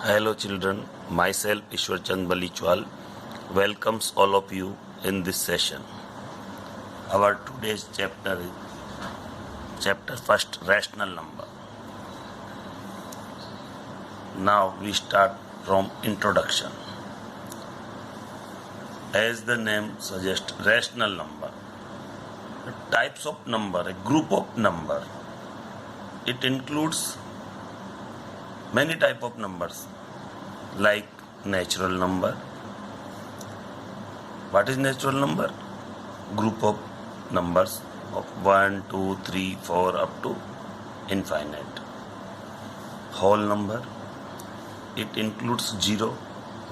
Hello children, myself Ishwar Chand Balichwal welcomes all of you in this session. Our today's chapter is chapter first, rational number. Now we start from introduction. As the name suggests, rational number. Types of number, a group of number. It includes many type of numbers like natural number. What is natural number? Group of numbers of 1, 2, 3, 4 up to infinite. Whole number. It includes 0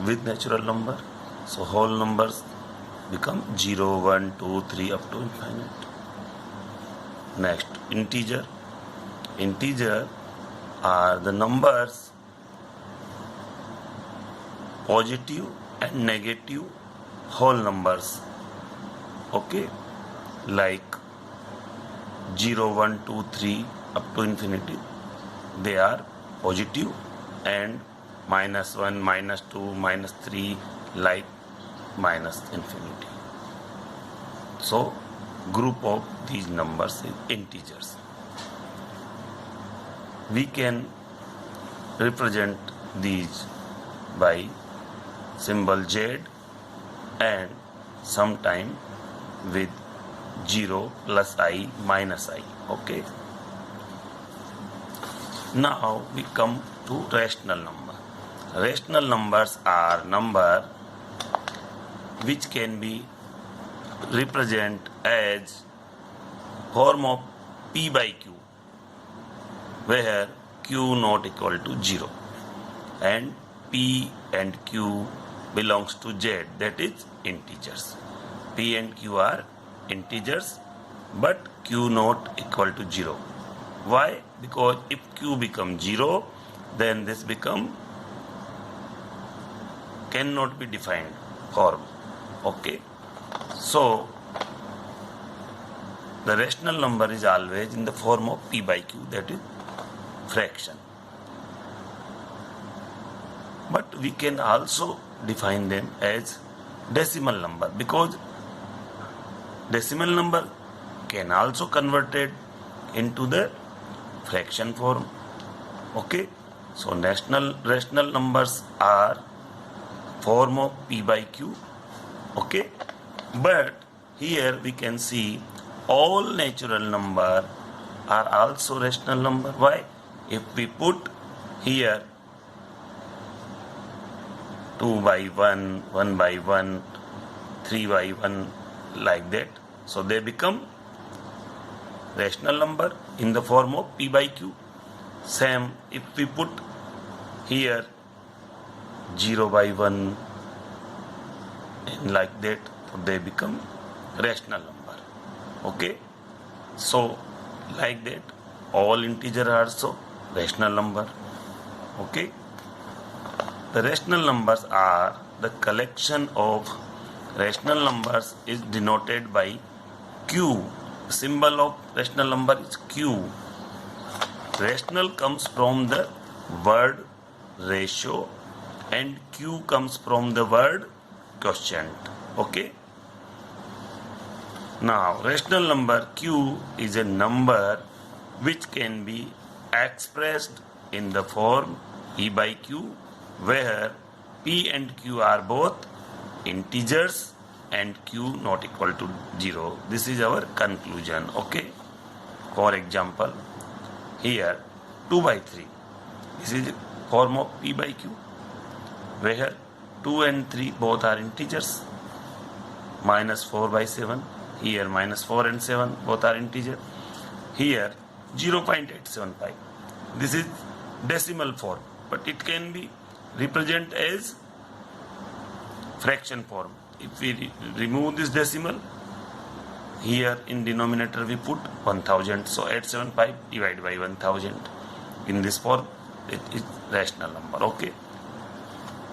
with natural number. So whole numbers become 0, 1, 2, 3 up to infinite. Next, integer. Integer are the numbers positive and negative whole numbers. Okay, like 0, 1, 2, 3 up to infinity, they are positive, and -1, -2, -3 like minus infinity. So group of these numbers is integers. We can represent these by symbol Z and sometime with 0 plus I minus I. Okay. Now we come to rational number. Rational numbers are number which can be represent as form of P by Q, where Q not equal to 0 and P and Q belongs to Z, that is integers. P and Q are integers but Q not equal to 0. Why? Because if Q becomes 0, then this cannot be defined form. Okay, so the rational number is always in the form of P by Q, that is fraction. But we can also define them as decimal number, because decimal number can also converted into the fraction form. Okay, so rational numbers are form of P by Q. Okay, but here we can see all natural number are also rational number. Why? If we put here 2 by 1, 1 by 1, 3 by 1 like that, so they become rational number in the form of P by Q. Same if we put here 0 by 1 and like that, so they become rational number. Okay, so like that all integer are also rational number. Okay, the rational numbers are the collection of rational numbers is denoted by Q. The symbol of rational number is Q. Rational comes from the word ratio and Q comes from the word quotient. Okay, now rational number Q is a number which can be expressed in the form P by Q, where P and Q are both integers and Q not equal to 0. This is our conclusion. Okay, for example, here 2 by 3, this is form of P by Q, where 2 and 3 both are integers. -4 by 7, here -4 and 7 both are integer. Here 0.875, this is decimal form, but it can be represent as fraction form. If we remove this decimal, here in denominator we put 1000, so 875 divided by 1000. In this form it is rational number. Okay,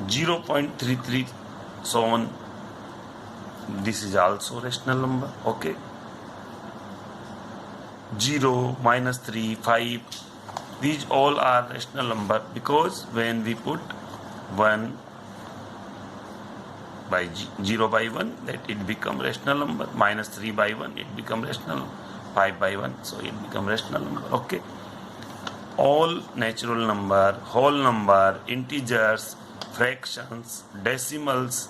0.33 so on, this is also rational number. Okay, 0, -3, 5, these all are rational number, because when we put 1 by 0 by 1, that it become rational number. Minus 3 by 1, it become rational. 5 by 1, so it become rational number. Okay. All natural number, whole number, integers, fractions, decimals,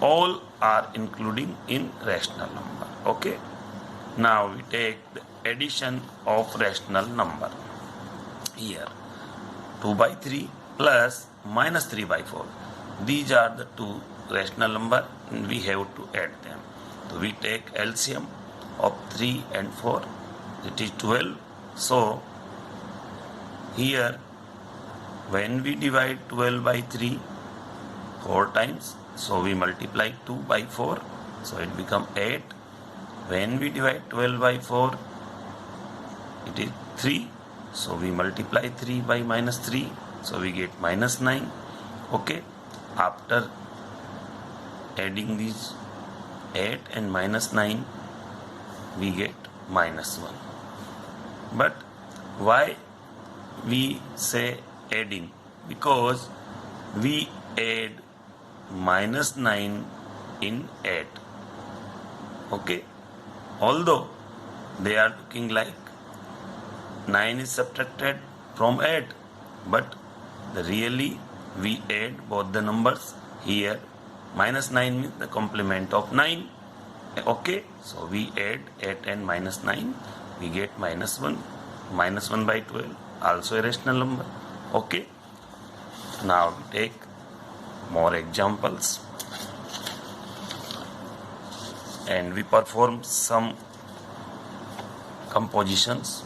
all are including in rational number. Okay. Now we take the addition of rational number. Here 2 by 3 plus minus 3 by 4. These are the two rational number and we have to add them. So we take LCM of 3 and 4. It is 12. So here when we divide 12 by 3 4 times, so we multiply 2 by 4, so it become 8. When we divide 12 by 4, it is 3, so we multiply 3 by minus 3, so we get minus 9. Okay. After adding these 8 and minus 9, we get minus 1. But why we say adding? Because we add minus 9 in 8. Okay. Although they are looking like 9 is subtracted from 8, but really we add both the numbers. Here minus 9 means the complement of 9. Okay, so we add 8 and minus 9, we get minus 1. Minus 1 by 12, also a rational number. Okay, now we take more examples and we perform some compositions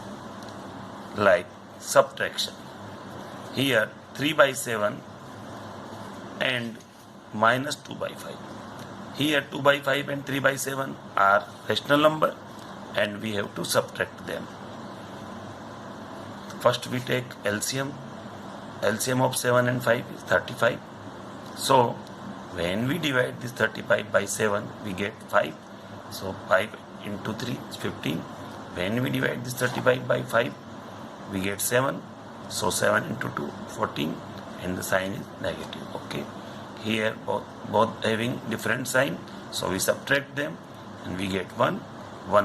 like subtraction. Here 3 by 7 and minus 2 by 5. Here 2 by 5 and 3 by 7 are rational number and we have to subtract them. First we take LCM. LCM of 7 and 5 is 35. So when we divide this 35 by 7, we get 5. So 5 into 3 is 15. When we divide this 35 by 5, we get 7. So 7 into 2, 14, and the sign is negative. Okay. Here both having different sign, so we subtract them and we get 1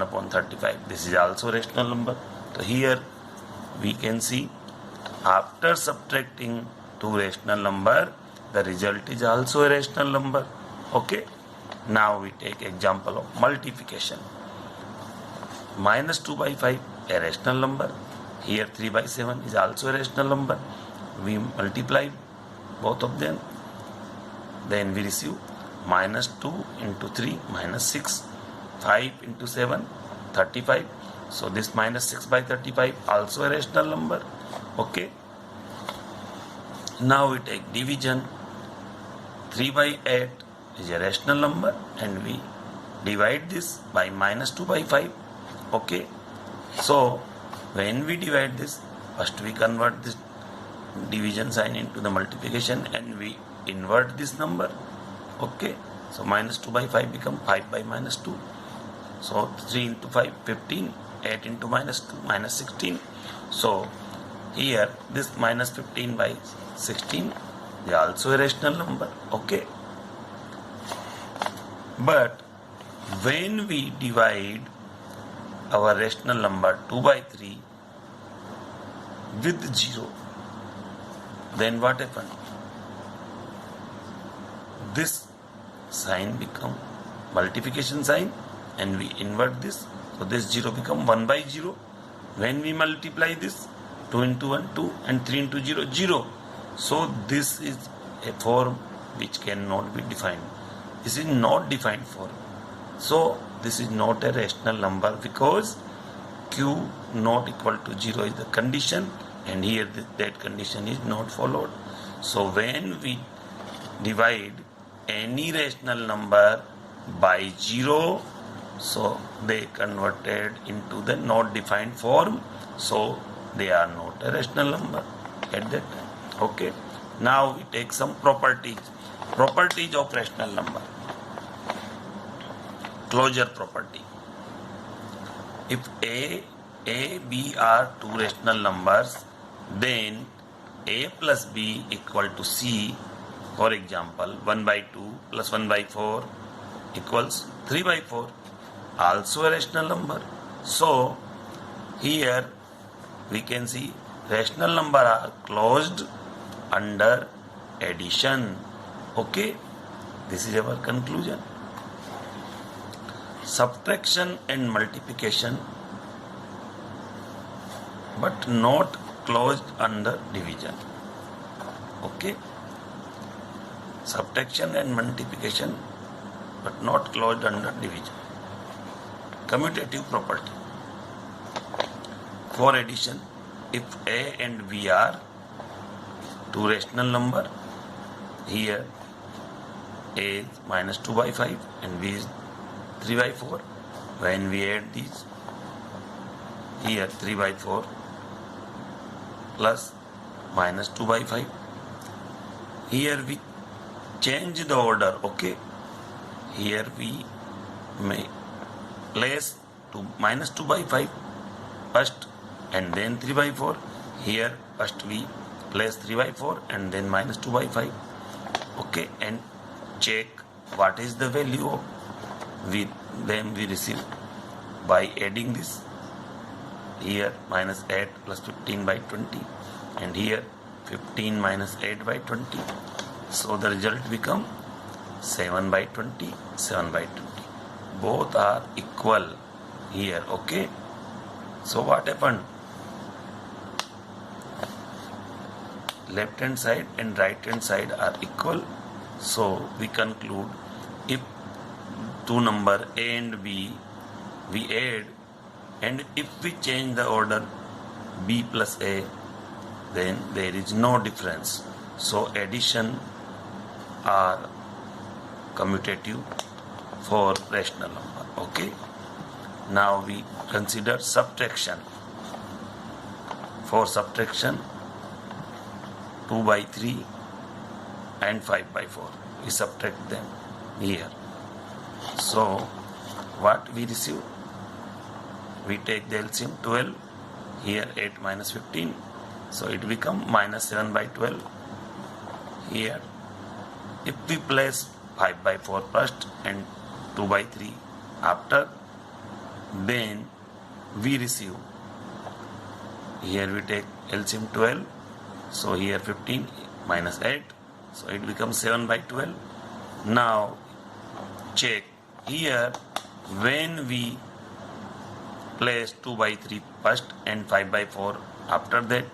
upon 35. This is also rational number. So here we can see after subtracting two rational number, the result is also a rational number. Okay. Now we take example of multiplication. Minus 2 by 5, a rational number. Here 3 by 7 is also a rational number. We multiply both of them. Then we receive minus 2 into 3, minus 6. 5 into 7, 35. So this minus 6 by 35 also a rational number. Okay. Now we take division. 3 by 8 is a rational number and we divide this by minus 2 by 5. Okay. So when we divide this, first we convert this division sign into the multiplication and we invert this number. Okay. So minus 2 by 5 become 5 by minus 2. So 3 into 5, 15. 8 into minus 2, minus 16. So here this minus 15 by 16 is also a rational number. Okay. But when we divide our rational number 2 by 3 with 0, then what happened? This sign become multiplication sign and we invert this. So this 0 become 1 by 0. When we multiply this, 2 into 1, 2 and 3 into 0, 0. So this is a form which cannot be defined. This is not defined form. So this is not a rational number because q not equal to 0 is the condition and here that condition is not followed. So when we divide any rational number by 0, so they converted into the not defined form, so they are not a rational number at that time. Okay. Now we take some properties of rational number. Closure property. If A, B are two rational numbers, then A plus B equal to C, for example, 1 by 2 plus 1 by 4 equals 3 by 4, also a rational number. So here we can see rational number are closed under addition. Okay, this is our conclusion. Subtraction and multiplication, but not closed under division. Okay, subtraction and multiplication, but not closed under division. Commutative property. For addition, if A and B are two rational number, here A is minus 2 by 5 and B is 3 by 4. When we add these, here 3 by 4 plus minus 2 by 5. Here we change the order, okay? Here we may place minus 2 by 5 first and then 3 by 4. Here first we place 3 by 4 and then minus 2 by 5. Okay, and check what is the value of we receive by adding this. Here minus 8 plus 15 by 20 and here 15 minus 8 by 20. So the result become 7 by 20, 7 by 20. Both are equal here, okay? So what happened? Left hand side and right hand side are equal. So we conclude if two number A and B we add, and if we change the order B plus A, then there is no difference. So addition are commutative for rational number. Okay. Now we consider subtraction. For subtraction, 2 by 3 and 5 by 4. We subtract them here. So what we receive? We take the LCM 12. Here 8 minus 15. So it become minus 7 by 12. Here if we place 5 by 4 first and 2 by 3 after, then we receive, here we take LCM 12, so here 15 minus 8, so it becomes 7 by 12. Now check here, when we place 2 by 3 first and 5 by 4 after that,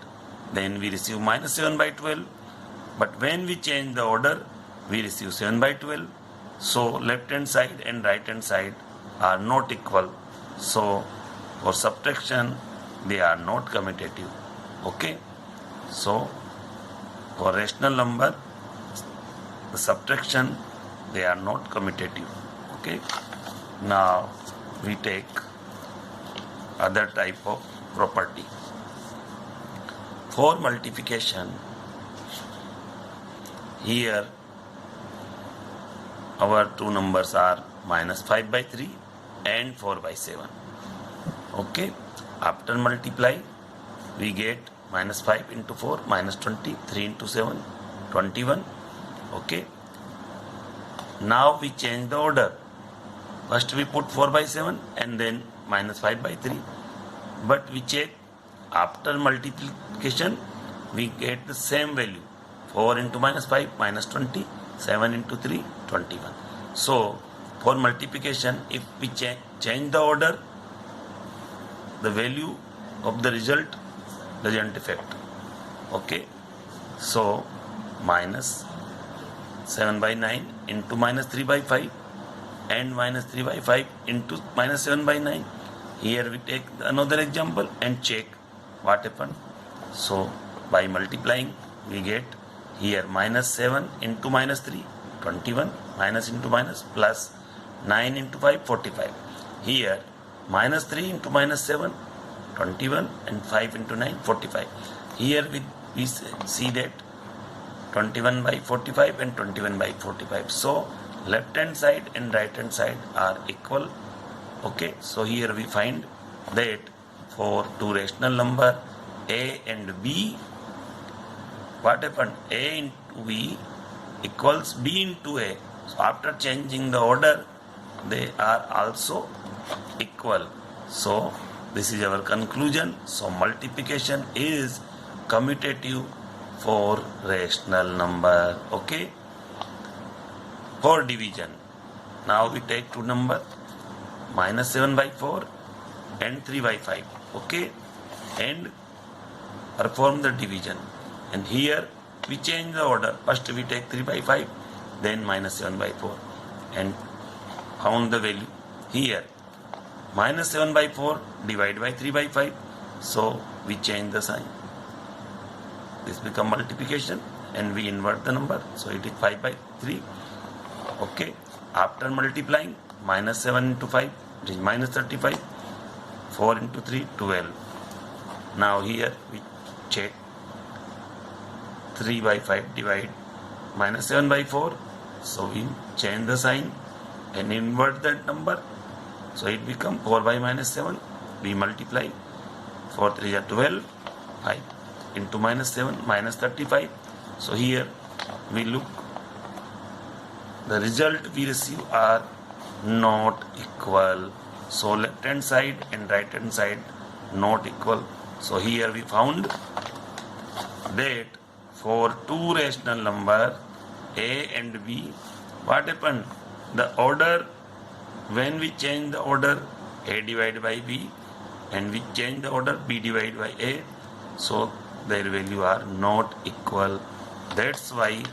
then we receive minus 7 by 12. But when we change the order, we receive 7 by 12. So left hand side and right hand side are not equal. So for subtraction, they are not commutative. Okay. So for rational number, the subtraction, they are not commutative. Okay. Now we take other type of property. For multiplication, here our two numbers are minus 5 by 3 and 4 by 7. Okay. After multiply, we get minus 5 into 4, minus 20, 3 into 7, 21. Okay. Now we change the order. First we put 4 by 7 and then minus 5 by 3. But we check after multiplication, we get the same value. 4 into minus 5, minus 20, 7 into 3, 21. So for multiplication, if we change the order, the value of the result doesn't affect. Okay. So minus 7 by 9 into minus 3 by 5 and minus 3 by 5 into minus 7 by 9. Here we take another example and check what happened. So by multiplying, we get here minus 7 into minus 3, 21, minus into minus, plus 9 into 5, 45. Here minus 3 into minus 7, 21, and 5 into 9, 45. Here we see that 21 by 45 and 21 by 45. So left hand side and right hand side are equal. Okay, so here we find that for two rational number A and B, what happened? A into B equals B into A. So after changing the order, they are also equal. So this is our conclusion. So multiplication is commutative for rational number. Okay. For division, now we take two number, minus 7 by 4 and 3 by 5. Okay, and perform the division. And here we change the order. First we take 3 by 5, then minus 7 by 4, and found the value. Here minus 7 by 4 divided by 3 by 5. So we change the sign. This become multiplication and we invert the number. So it is 5 by 3. Okay. After multiplying, minus 7 into 5, it is minus 35. 4 into 3, 12. Now here we check 3 by 5 divide minus 7 by 4. So we change the sign and invert that number. So it become 4 by minus 7. We multiply. 4 3 are 12. 5 into minus 7 minus 35. So here we look. The result we receive are not equal. So left hand side and right hand side not equal. So here we found that for two rational number A and B, what happened? The order, when we change the order A divided by B and we change the order B divided by A, so their value are not equal. That's why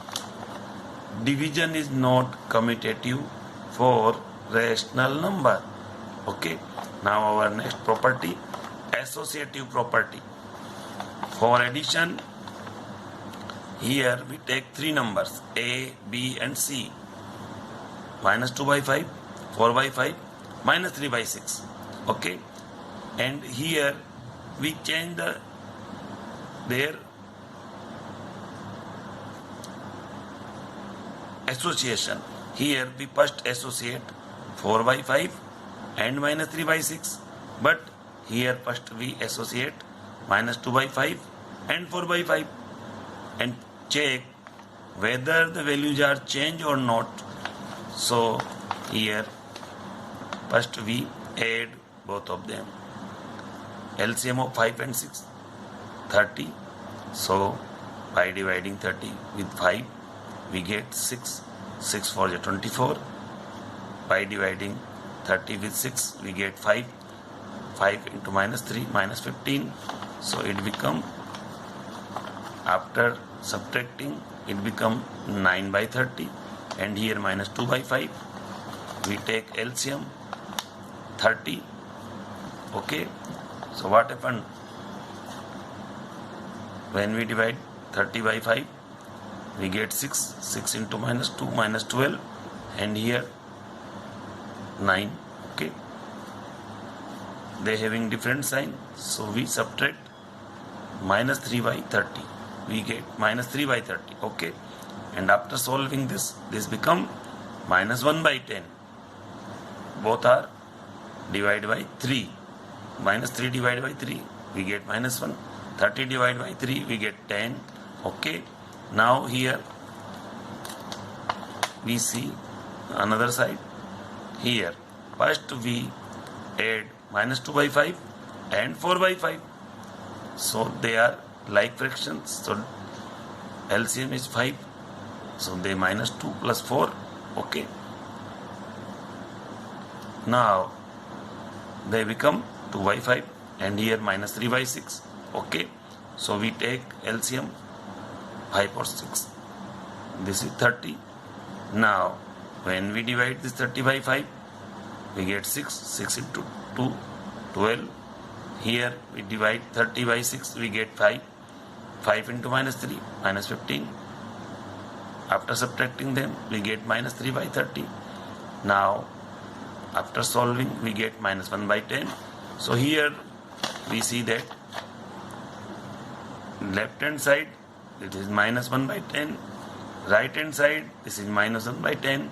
division is not commutative for rational number. Okay. Now our next property, associative property. For addition, here we take three numbers A, B and C. Minus 2 by 5, 4 by 5, minus 3 by 6. Okay. And here we change their association. Here we first associate 4 by 5 and minus 3 by 6. But here first we associate minus 2 by 5 and 4 by 5 and check whether the values are changed or not. So here first we add both of them. LCM of 5 and 6, 30. So by dividing 30 with 5, we get 6. 6 4 is 24. By dividing 30 with 6, we get 5. 5 into minus 3, minus 15. So it become, after subtracting, it become 9 by 30. And here minus 2 by 5. We take LCM 30. Okay. So what happened? When we divide 30 by 5, we get 6. 6 into minus 2, minus 12. And here 9. Okay. They having different sign. So we subtract minus 3 by 30. We get minus 3 by 30. Okay. And after solving this become minus 1 by 10. Both are divided by 3. Minus 3 divided by 3, we get minus 1. 30 divided by 3, we get 10. Okay. Now here we see another side. Here first we add minus 2 by 5 and 4 by 5. So they are like fractions. So LCM is 5. So they minus 2 plus 4. Okay. Now they become 2 by 5 and here minus 3 by 6. Okay. So we take LCM 5 or 6. This is 30. Now when we divide this 30 by 5, we get 6. 6 into 2, 12. Here we divide 30 by 6, we get 5. 5 into minus 3, minus 15. After subtracting them, we get minus 3 by 30. Now after solving, we get minus 1 by 10. So here we see that left hand side, it is minus 1 by 10. Right hand side, this is minus 1 by 10.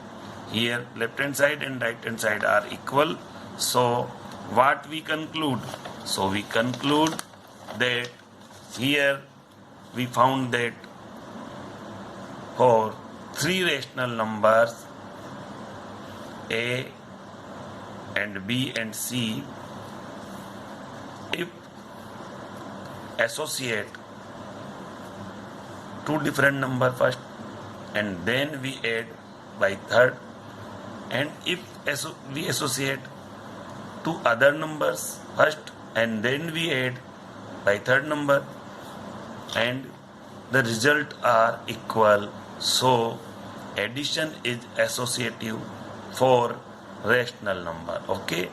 Here left hand side and right hand side are equal. So what we conclude? So we conclude that here we found that for three rational numbers A and B and C, if associate two different number first and then we add by third, and if we associate two other numbers first and then we add by third number and the result are equal, so addition is associative for rational number. Okay,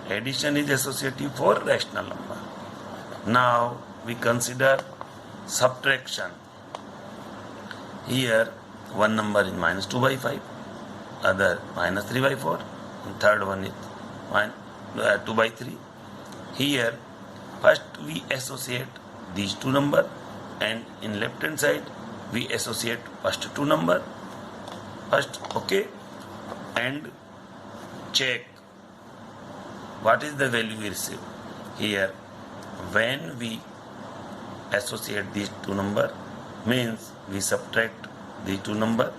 addition is associative for rational number. Now we consider subtraction. Here one number is minus 2 by 5, other minus 3 by 4, and third one is 2 by 3. Here first we associate these two numbers, and in left hand side we associate first two number first. Okay, and check what is the value we receive. Here when we associate these two number means we subtract these two number.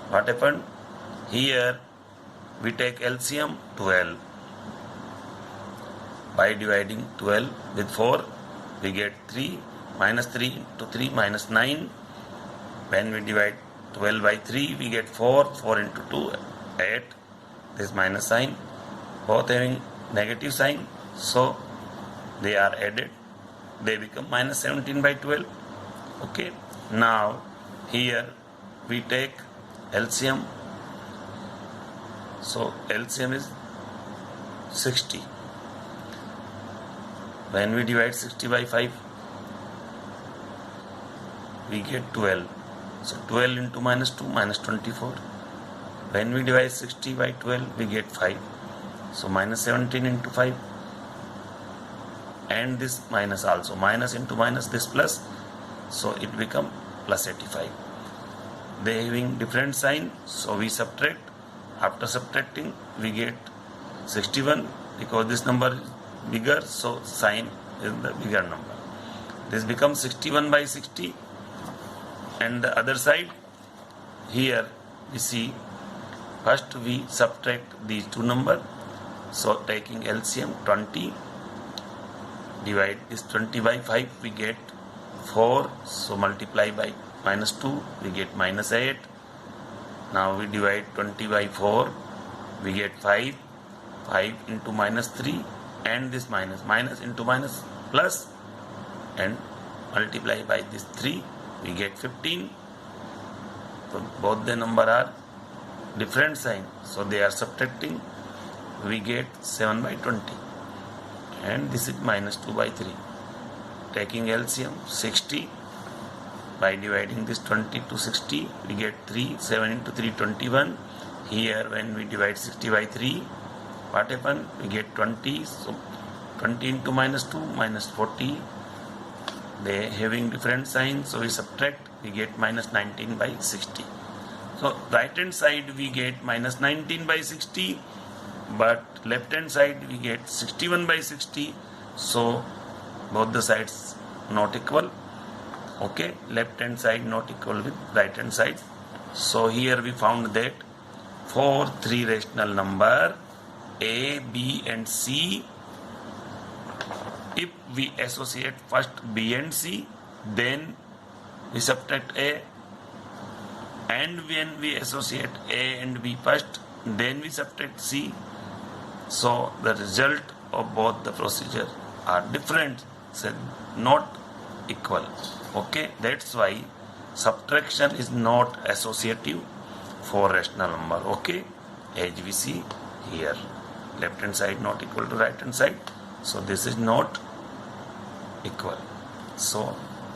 What happened? Here we take LCM 12. By dividing 12 with 4 we get 3, minus 3 into 3 minus 9. When we divide 12 by 3 we get 4, 4 into 2 8. This minus sign, both having negative sign, so they are added, they become minus 17 by 12. Okay, now here we take LCM, so LCM is 60. When we divide 60 by 5 we get 12, so 12 into minus 2 minus 24. When we divide 60 by 12 we get 5, so minus 17 into 5, and this minus also, minus into minus this plus, so it become plus 85. They having different sign, so we subtract. After subtracting we get 61, because this number is bigger, so sign is the bigger number. This becomes 61 by 60, and the other side here we see first we subtract these two number, so taking LCM 20, divide this 20 by 5 we get 4, so multiply by minus 2 we get minus 8. Now we divide 20 by 4 we get 5, 5 into minus 3, and this minus, minus into minus plus, and multiply by this 3 we get 15. So both the number are different sign, so they are subtracting, we get 7 by 20, and this is minus 2 by 3. Taking LCM 60, by dividing this 20 to 60 we get 3, 7 into 3 21. Here when we divide 60 by 3, what happened? We get 20, so 20 into minus 2 minus 40. They having different signs, so we subtract, we get minus 19 by 60. So right hand side we get minus 19 by 60, but left hand side we get 61 by 60, so both the sides not equal. Okay, left hand side not equal with right hand side. So here we found that for three rational number A, B and C, if we associate first B and C, then we subtract A, and when we associate A and B first, then we subtract C, so the result of both the procedure are different, so not equal. Okay, that's why subtraction is not associative for rational number. Okay, as we see here, left hand side not equal to right hand side, so this is not equal. So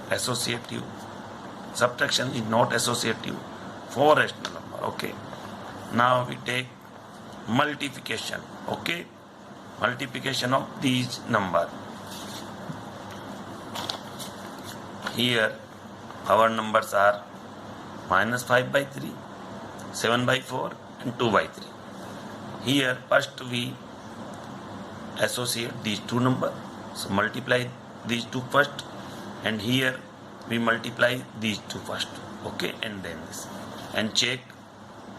associative, subtraction is not associative for rational number. Okay, now we take multiplication. Okay, multiplication of these number. Here our numbers are minus 5 by 3, 7 by 4 and 2 by 3. Here first we associate these two numbers, so multiply these two first, and here we multiply these two first. Okay, and then this, and check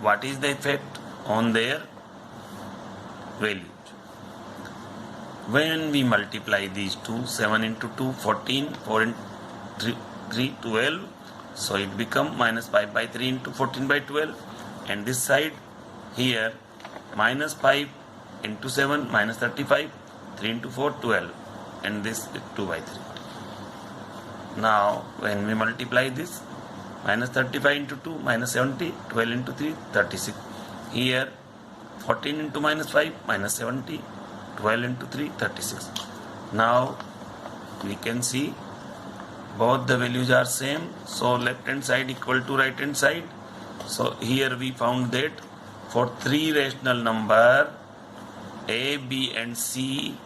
what is the effect on their values. When we multiply these two, 7 into 2, 14, 4 into 3, 12, so it become minus 5 by 3 into 14 by 12, and this side here minus 5 into 7 minus 35, 3 into 4, 12, and this is 2 by 3. Now when we multiply this, minus 35 into 2 minus 70, 12 into 3 36, here 14 into minus 5 minus 70, 12 into 3 36. Now we can see both the values are same, so left hand side equal to right hand side. So here we found that for three rational number A, B and C,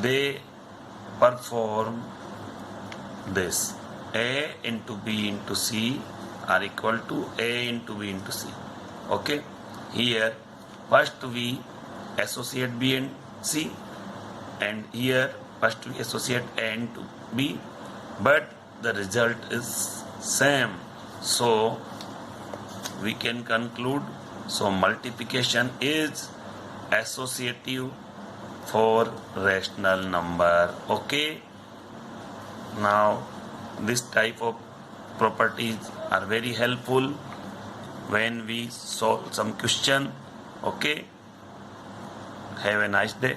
they perform this: A into B into C are equal to A into B into C. Okay, here first we associate B and C, and here first we associate A into B, but the result is same, so we can conclude, so multiplication is associative for rational number. Okay, now this type of properties are very helpful when we solve some question. Okay, have a nice day.